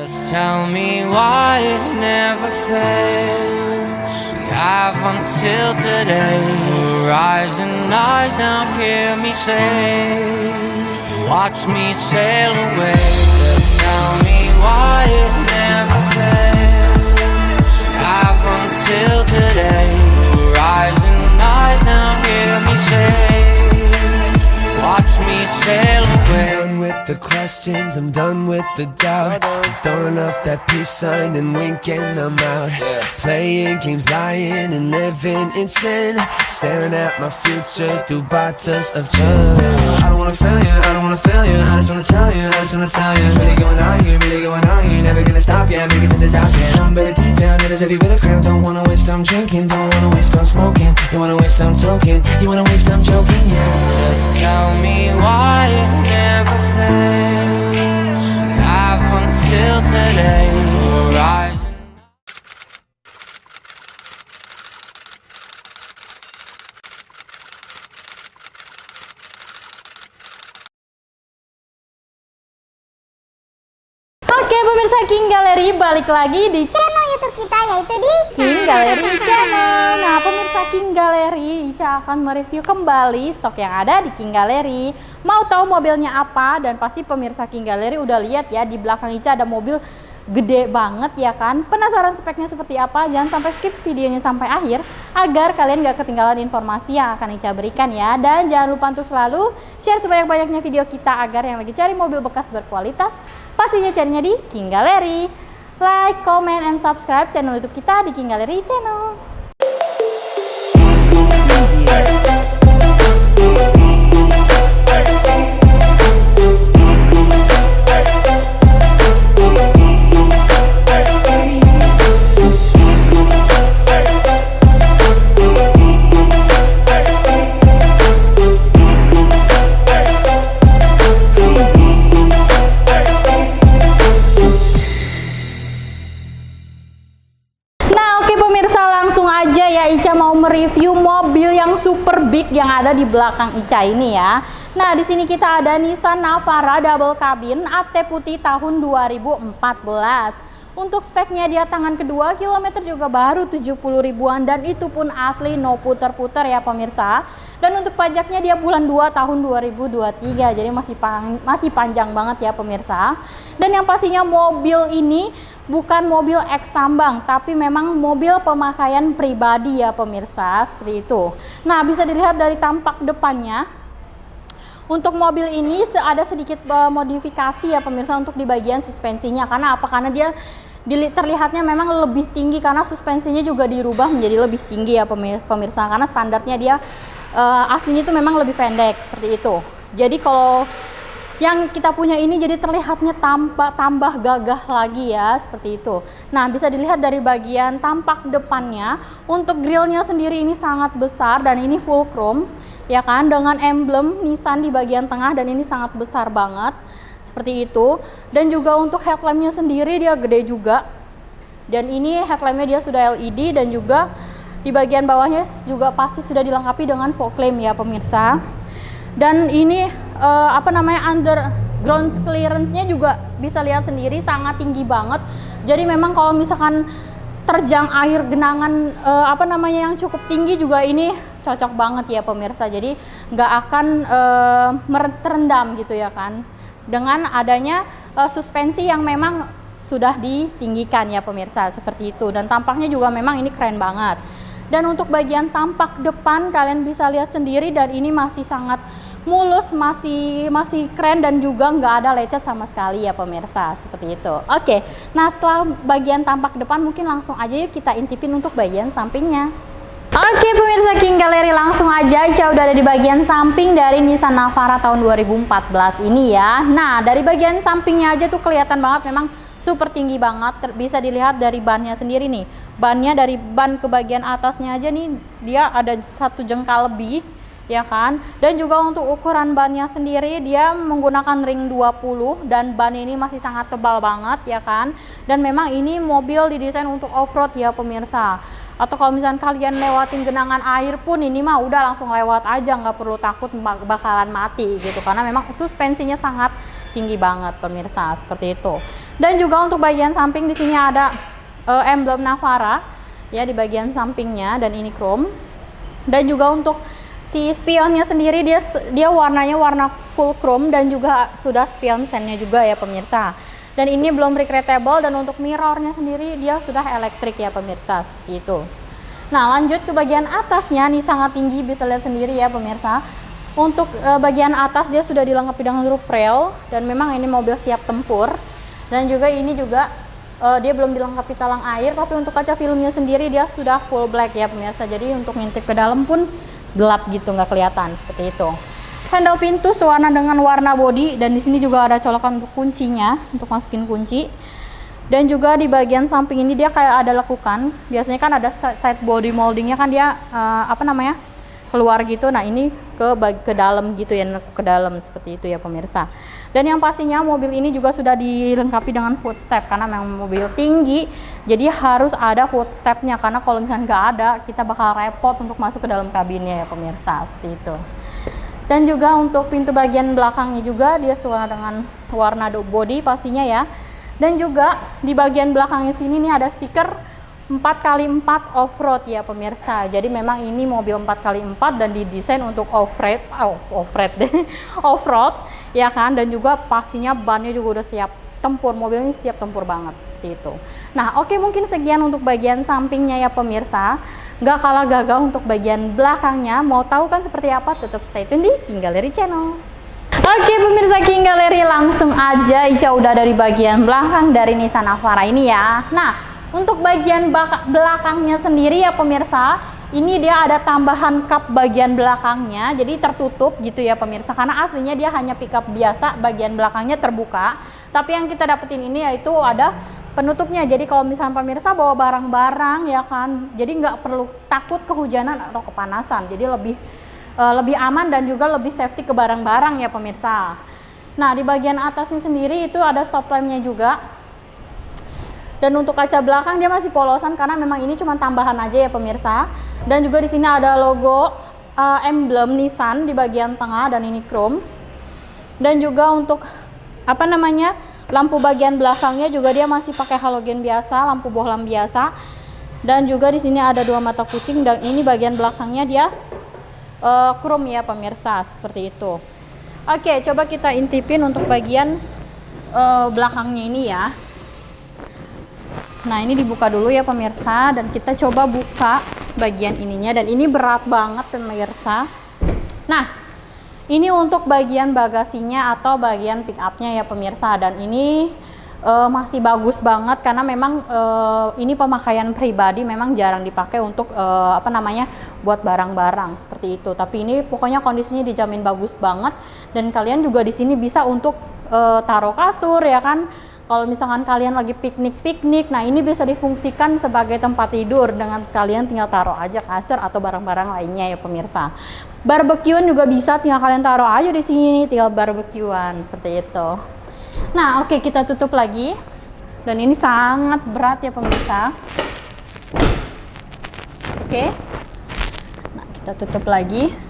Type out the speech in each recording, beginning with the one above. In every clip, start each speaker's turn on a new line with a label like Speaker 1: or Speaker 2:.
Speaker 1: Just tell me why it never fails. We have until today. Rising eyes now hear me say, watch me sail away. Just tell me why it never fails. We have until today. Rising eyes now hear me say, watch me sail away.
Speaker 2: I'm done with the questions, I'm done with the doubt. I'm throwing up that peace sign and winking, I'm out. Playing games, lying and living in sin. Staring at my future through bottles of gin. I don't wanna fail you, I don't wanna fail you. I just wanna tell you, I just wanna tell you. It's really going on here, really going on here. Never gonna stop, yeah, make it to the top, yeah. I'm better deep down, that is heavy with a crown. Don't wanna waste time drinking, don't wanna waste time smoking. You wanna waste time talking, you wanna waste time joking, yeah.
Speaker 1: Just tell me why it never fails. We have until today. Rising.
Speaker 3: Oke pemirsa King Gallery, balik lagi di
Speaker 4: channel YouTube kita, yaitu di
Speaker 3: King Gallery Channel. Nah pemirsa King Gallery, Ica akan mereview kembali stok yang ada di King Gallery. Mau tahu mobilnya apa? Dan pasti pemirsa King Gallery udah lihat ya, di belakang Ica ada mobil gede banget ya kan. Penasaran speknya seperti apa? Jangan sampai skip videonya sampai akhir agar kalian gak ketinggalan informasi yang akan Ica berikan ya. Dan jangan lupa untuk selalu share sebanyak-banyaknya video kita agar yang lagi cari mobil bekas berkualitas pastinya carinya di King Gallery. Like, comment, and subscribe channel YouTube kita di King Gallery Channel. Ica mau mereview mobil yang super big yang ada di belakang Ica ini ya. Nah, di sini kita ada Nissan Navara double cabin AT putih tahun 2014. Untuk speknya dia tangan kedua, kilometer juga baru 70 ribuan dan itu pun asli no puter-puter ya pemirsa. Dan untuk pajaknya dia bulan 2 tahun 2023. Jadi masih panjang banget ya pemirsa. Dan yang pastinya mobil ini bukan mobil eks tambang, tapi memang mobil pemakaian pribadi ya pemirsa, seperti itu. Nah, bisa dilihat dari tampak depannya. Untuk mobil ini ada sedikit modifikasi ya pemirsa untuk di bagian suspensinya. Karena apa? Karena dia terlihatnya memang lebih tinggi karena suspensinya juga dirubah menjadi lebih tinggi ya pemirsa. Karena standarnya dia aslinya itu memang lebih pendek seperti itu. Jadi kalau yang kita punya ini jadi terlihatnya tambah gagah lagi ya, seperti itu. Nah, bisa dilihat dari bagian tampak depannya. Untuk grillnya sendiri ini sangat besar dan ini full chrome ya kan, dengan emblem Nissan di bagian tengah dan ini sangat besar banget seperti itu. Dan juga untuk headlampnya sendiri dia gede juga. Dan ini headlampnya dia sudah LED dan juga di bagian bawahnya juga pasti sudah dilengkapi dengan fog lamp ya pemirsa. Dan ini underground clearance-nya juga bisa lihat sendiri sangat tinggi banget. Jadi memang kalau misalkan terjang air genangan yang cukup tinggi juga ini cocok banget ya pemirsa. Jadi nggak akan terendam gitu ya kan. Dengan adanya suspensi yang memang sudah ditinggikan ya pemirsa, seperti itu. Dan tampaknya juga memang ini keren banget. Dan untuk bagian tampak depan kalian bisa lihat sendiri dan ini masih sangat mulus, masih keren dan juga nggak ada lecet sama sekali ya pemirsa, seperti itu. Oke, nah setelah bagian tampak depan mungkin langsung aja yuk kita intipin untuk bagian sampingnya. Oke pemirsa King Gallery, langsung aja Ica udah ada di bagian samping dari Nissan Navara tahun 2014 ini ya. Nah, dari bagian sampingnya aja tuh kelihatan banget memang super tinggi banget. Bisa dilihat dari bannya sendiri nih. Bannya dari ban ke bagian atasnya aja nih dia ada 1 jengkal lebih ya kan. Dan juga untuk ukuran bannya sendiri dia menggunakan ring 20 dan ban ini masih sangat tebal banget ya kan. Dan memang ini mobil didesain untuk off-road ya pemirsa. Atau kalau misalnya kalian lewatin genangan air pun ini mah udah langsung lewat aja, nggak perlu takut bakalan mati gitu. Karena memang suspensinya sangat tinggi banget pemirsa, seperti itu. Dan juga untuk bagian samping di sini ada emblem Navara ya di bagian sampingnya, dan ini chrome. Dan juga untuk si spionnya sendiri dia warnanya warna full chrome, dan juga sudah spion sandnya juga ya pemirsa. Dan ini belum recreatable, dan untuk mirrornya sendiri dia sudah elektrik ya pemirsa, seperti itu. Nah, lanjut ke bagian atasnya nih, sangat tinggi, bisa lihat sendiri ya pemirsa. Untuk bagian atas dia sudah dilengkapi dengan roof rail, dan memang ini mobil siap tempur. Dan juga ini juga dia belum dilengkapi talang air, tapi untuk kaca filmnya sendiri dia sudah full black ya pemirsa. Jadi untuk ngintip ke dalam pun gelap gitu, nggak kelihatan, seperti itu. Handle pintu sewarna dengan warna body, dan di sini juga ada colokan untuk kuncinya untuk masukin kunci. Dan juga di bagian samping ini dia kayak ada lekukan. Biasanya kan ada side body moldingnya kan dia keluar gitu. Nah ini ke dalam gitu ya, ke dalam seperti itu ya pemirsa. Dan yang pastinya mobil ini juga sudah dilengkapi dengan footstep, karena memang mobil tinggi, jadi harus ada footstepnya, karena kalau misalnya nggak ada kita bakal repot untuk masuk ke dalam kabinnya ya pemirsa, seperti itu. Dan juga untuk pintu bagian belakangnya juga dia sewarna dengan warna body pastinya ya. Dan juga di bagian belakangnya sini nih ada stiker 4x4 off-road ya pemirsa. Jadi memang ini mobil 4x4 dan didesain untuk off-road ya kan. Dan juga pastinya bannya juga udah siap tempur, mobil ini siap tempur banget, seperti itu. Nah oke, mungkin sekian untuk bagian sampingnya ya pemirsa. Gak kalah gagah untuk bagian belakangnya. Mau tahu kan seperti apa? Tetap stay tune di King Gallery Channel. Oke pemirsa King Gallery, langsung aja Ica udah dari bagian belakang dari Nissan Navara ini ya. Nah untuk bagian belakangnya sendiri ya pemirsa, ini dia ada tambahan kap bagian belakangnya, jadi tertutup gitu ya pemirsa, karena aslinya dia hanya pickup biasa, bagian belakangnya terbuka. Tapi yang kita dapetin ini yaitu ada penutupnya, jadi kalau misalnya pemirsa bawa barang-barang ya kan, jadi nggak perlu takut kehujanan atau kepanasan, jadi lebih aman dan juga lebih safety ke barang-barang ya pemirsa. Nah di bagian atasnya sendiri itu ada stop lampnya juga. Dan untuk kaca belakang dia masih polosan, karena memang ini cuma tambahan aja ya pemirsa. Dan juga di sini ada logo emblem Nissan di bagian tengah, dan ini chrome. Dan juga untuk lampu bagian belakangnya juga dia masih pakai halogen biasa, lampu bohlam biasa. Dan juga di sini ada 2 mata kucing, dan ini bagian belakangnya dia chrome ya pemirsa, seperti itu. Oke, coba kita intipin untuk bagian belakangnya ini ya. Nah ini dibuka dulu ya pemirsa, dan kita coba buka bagian ininya, dan ini berat banget pemirsa. Nah ini untuk bagian bagasinya atau bagian pick upnya ya pemirsa, dan ini masih bagus banget, karena memang ini pemakaian pribadi, memang jarang dipakai untuk buat barang-barang seperti itu. Tapi ini pokoknya kondisinya dijamin bagus banget, dan kalian juga di sini bisa untuk taruh kasur ya kan. Kalau misalkan kalian lagi piknik, nah ini bisa difungsikan sebagai tempat tidur, dengan kalian tinggal taruh aja kasur atau barang-barang lainnya ya pemirsa. Barbekyuan juga bisa, tinggal kalian taruh aja di sini, tinggal barbekyuan seperti itu. Nah oke, kita tutup lagi, dan ini sangat berat ya pemirsa. Oke, nah kita tutup lagi.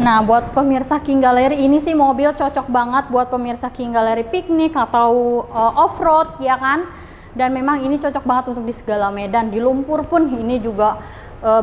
Speaker 3: Nah buat pemirsa King Gallery, ini sih mobil cocok banget buat pemirsa King Gallery piknik atau off-road ya kan. Dan memang ini cocok banget untuk di segala medan, di lumpur pun ini juga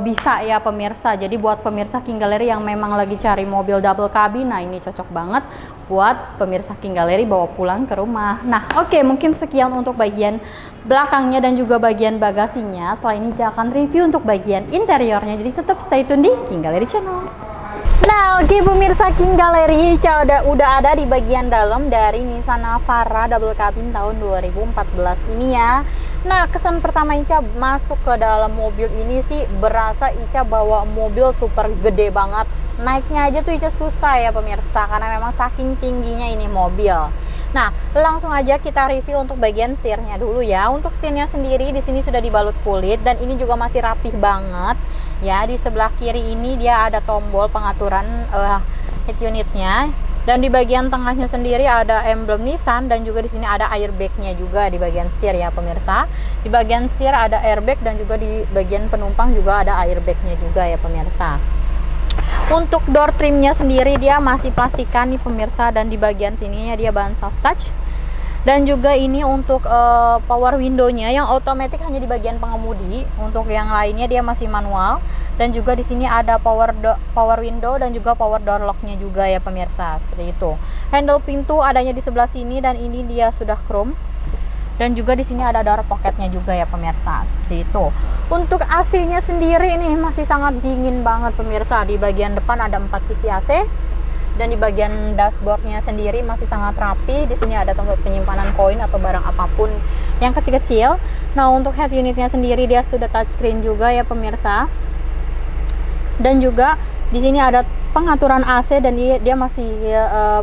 Speaker 3: bisa ya pemirsa. Jadi buat pemirsa King Gallery yang memang lagi cari mobil double cabin, nah ini cocok banget buat pemirsa King Gallery bawa pulang ke rumah. Nah oke, mungkin sekian untuk bagian belakangnya dan juga bagian bagasinya. Setelah ini saya akan review untuk bagian interiornya, jadi tetap stay tune di King Gallery Channel. Nah oke pemirsa King Gallery, Ica udah ada di bagian dalam dari Nissan Navara double cabin tahun 2014 ini ya. Nah kesan pertama Ica masuk ke dalam mobil ini sih berasa Ica bawa mobil super gede banget. Naiknya aja tuh Ica susah ya pemirsa, karena memang saking tingginya ini mobil. Nah langsung aja kita review untuk bagian setirnya dulu ya. Untuk setirnya sendiri di sini sudah dibalut kulit, dan ini juga masih rapih banget. Ya, di sebelah kiri ini dia ada tombol pengaturan head unitnya, dan di bagian tengahnya sendiri ada emblem Nissan, dan juga di sini ada airbagnya juga di bagian setir ya pemirsa. Di bagian setir ada airbag, dan juga di bagian penumpang juga ada airbagnya juga ya pemirsa. Untuk door trimnya sendiri dia masih plastikan nih pemirsa, dan di bagian sininya dia bahan soft touch. Dan juga ini untuk power window-nya yang otomatis hanya di bagian pengemudi. Untuk yang lainnya dia masih manual. Dan juga di sini ada power window dan juga power door lock-nya juga ya pemirsa, seperti itu. Handle pintu adanya di sebelah sini dan ini dia sudah chrome. Dan juga di sini ada door pocketnya juga ya pemirsa, seperti itu. Untuk AC-nya sendiri ini masih sangat dingin banget pemirsa. Di bagian depan ada 4 PC AC. Dan di bagian dashboardnya sendiri masih sangat rapi. Di sini ada tempat penyimpanan koin atau barang apapun yang kecil-kecil. Nah, untuk head unitnya sendiri dia sudah touchscreen juga ya pemirsa. Dan juga di sini ada pengaturan AC dan dia masih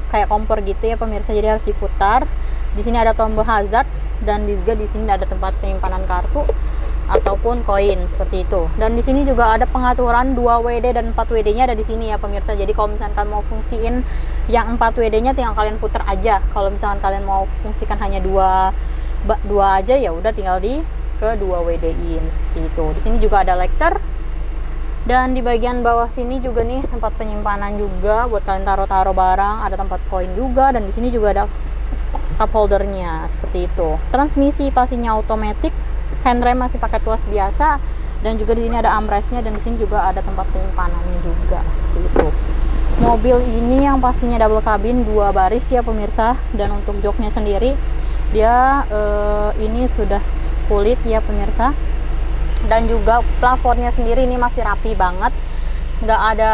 Speaker 3: kayak kompor gitu ya pemirsa. Jadi harus diputar. Di sini ada tombol hazard dan juga di sini ada tempat penyimpanan kartu ataupun koin seperti itu. Dan di sini juga ada pengaturan 2 WD dan 4 WD-nya ada di sini ya pemirsa. Jadi kalau misalkan kalian mau fungsiin yang 4 WD-nya tinggal kalian putar aja. Kalau misalkan kalian mau fungsikan hanya 2 aja ya udah tinggal di ke 2 WD-in seperti itu. Di sini juga ada lighter. Dan di bagian bawah sini juga nih tempat penyimpanan juga buat kalian taruh-taruh barang, ada tempat koin juga, dan di sini juga ada cup holdernya seperti itu. Transmisi pastinya otomatis. Handrem masih pakai tuas biasa, dan juga di sini ada armrestnya, dan di sini juga ada tempat penyimpanannya juga seperti itu. Mobil ini yang pastinya double cabin 2 baris ya pemirsa. Dan untuk joknya sendiri dia ini sudah kulit ya pemirsa. Dan juga plafonnya sendiri ini masih rapi banget, nggak ada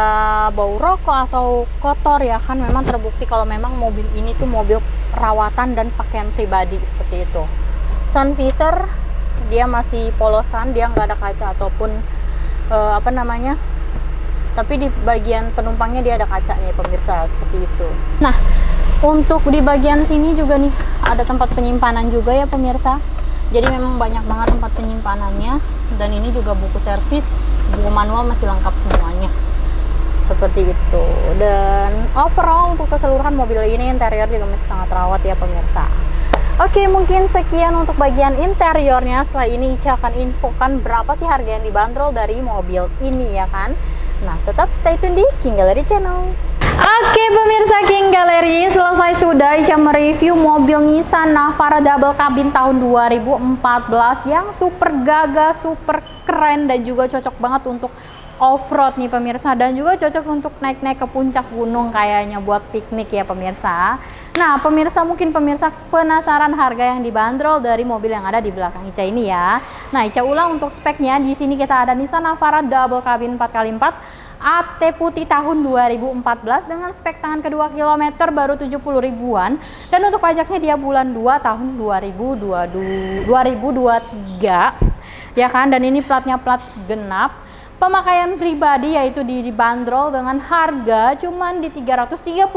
Speaker 3: bau rokok atau kotor ya kan. Memang terbukti kalau memang mobil ini tuh mobil perawatan dan pakaian pribadi seperti itu. Sun visor dia masih polosan, dia nggak ada kaca ataupun tapi di bagian penumpangnya dia ada kacanya pemirsa seperti itu. Nah, untuk di bagian sini juga nih ada tempat penyimpanan juga ya pemirsa. Jadi memang banyak banget tempat penyimpanannya, dan ini juga buku servis, buku manual masih lengkap semuanya seperti itu. Dan overall untuk keseluruhan mobil ini interior juga masih sangat rawat ya pemirsa. Oke, mungkin sekian untuk bagian interiornya. Setelah ini Ica akan infokan berapa sih harga yang dibanderol dari mobil ini ya kan. Nah, tetap stay tune di King Gallery Channel. Oke pemirsa King Gallery, selesai sudah Ica mereview mobil Nissan Navara double cabin tahun 2014 yang super gagah, super keren, dan juga cocok banget untuk off-road nih pemirsa, dan juga cocok untuk naik-naik ke puncak gunung kayaknya buat piknik ya pemirsa. Nah pemirsa, mungkin pemirsa penasaran harga yang dibanderol dari mobil yang ada di belakang Ica ini ya. Nah Ica ulang untuk speknya. Di sini kita ada Nissan Navara double cabin 4x4 AT putih tahun 2014 dengan spek tangan kedua kilometer baru 70 ribuan, dan untuk pajaknya dia bulan 2 tahun 2023 ya kan. Dan ini platnya plat genap. Pemakaian pribadi yaitu dibanderol dengan harga cuman di 338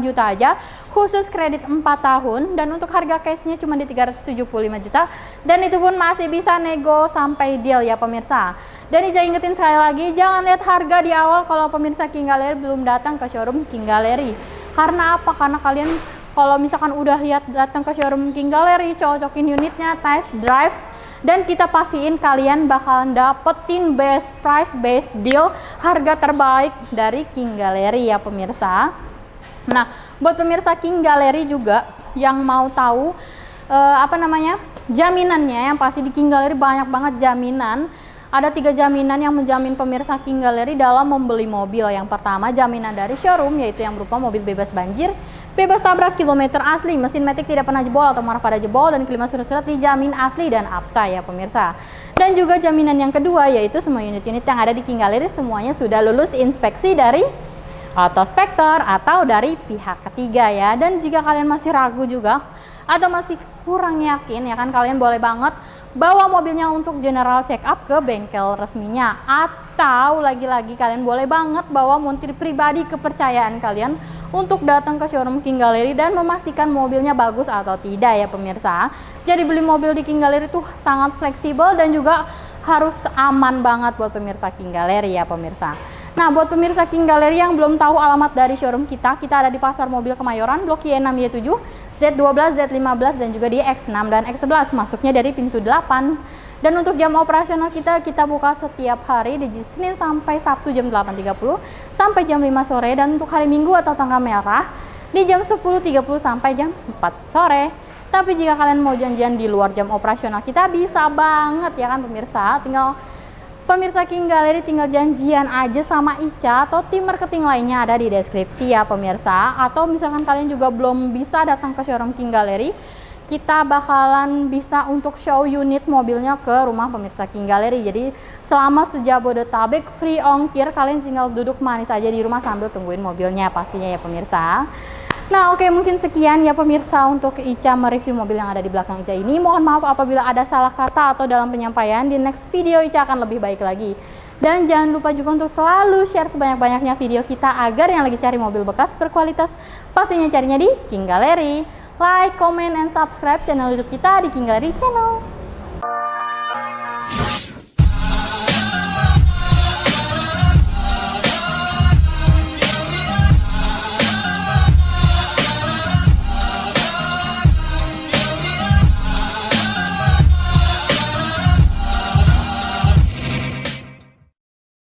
Speaker 3: juta aja, khusus kredit 4 tahun, dan untuk harga cashnya cuma di 375 juta, dan itu pun masih bisa nego sampai deal ya pemirsa. Dan Ica ingetin sekali lagi, jangan lihat harga di awal kalau pemirsa King Gallery belum datang ke showroom King Gallery. Karena apa? Karena kalian kalau misalkan udah lihat datang ke showroom King Gallery, cocokin unitnya, test drive, dan kita pastiin kalian bakalan dapetin best price, best deal, harga terbaik dari King Gallery ya pemirsa. Nah, buat pemirsa King Gallery juga yang mau tahu jaminannya, yang pasti di King Gallery banyak banget jaminan. Ada 3 jaminan yang menjamin pemirsa King Gallery dalam membeli mobil. Yang pertama, jaminan dari showroom, yaitu yang berupa mobil bebas banjir, bebas tabrak, kilometer asli, mesin matic tidak pernah jebol atau marah pada jebol, dan kelima surat-surat dijamin asli dan absa ya pemirsa. Dan juga jaminan yang kedua, yaitu semua unit-unit yang ada di King Gallery semuanya sudah lulus inspeksi dari autospektor atau dari pihak ketiga ya. Dan jika kalian masih ragu juga atau masih kurang yakin ya kan, kalian boleh banget bawa mobilnya untuk general check up ke bengkel resminya, atau lagi-lagi kalian boleh banget bawa montir pribadi kepercayaan kalian untuk datang ke showroom King Gallery dan memastikan mobilnya bagus atau tidak ya pemirsa. Jadi beli mobil di King Gallery tuh sangat fleksibel dan juga harus aman banget buat pemirsa King Gallery ya pemirsa. Nah, buat pemirsa King Gallery yang belum tahu alamat dari showroom kita ada di Pasar Mobil Kemayoran, Blok Y6Y7, Z12, Z15, dan juga di X6 dan X11. Masuknya dari pintu 8. Dan untuk jam operasional kita buka setiap hari di Senin sampai Sabtu jam 8.30 sampai jam 5 sore, dan untuk hari Minggu atau tanggal merah di jam 10.30 sampai jam 4 sore. Tapi jika kalian mau janjian di luar jam operasional kita bisa banget ya kan pemirsa. Pemirsa King Gallery tinggal janjian aja sama Ica atau tim marketing lainnya, ada di deskripsi ya pemirsa. Atau misalkan kalian juga belum bisa datang ke showroom King Gallery, kita bakalan bisa untuk show unit mobilnya ke rumah pemirsa King Gallery. Jadi selama sejabodetabek free ongkir, kalian tinggal duduk manis aja di rumah sambil tungguin mobilnya pastinya ya pemirsa. Nah oke, mungkin sekian ya pemirsa untuk Ica mereview mobil yang ada di belakang Ica ini. Mohon maaf apabila ada salah kata atau dalam penyampaian. Di next video Ica akan lebih baik lagi. Dan jangan lupa juga untuk selalu share sebanyak-banyaknya video kita agar yang lagi cari mobil bekas berkualitas pastinya carinya di King Gallery. Like, comment, and subscribe channel YouTube kita di King Gallery Channel.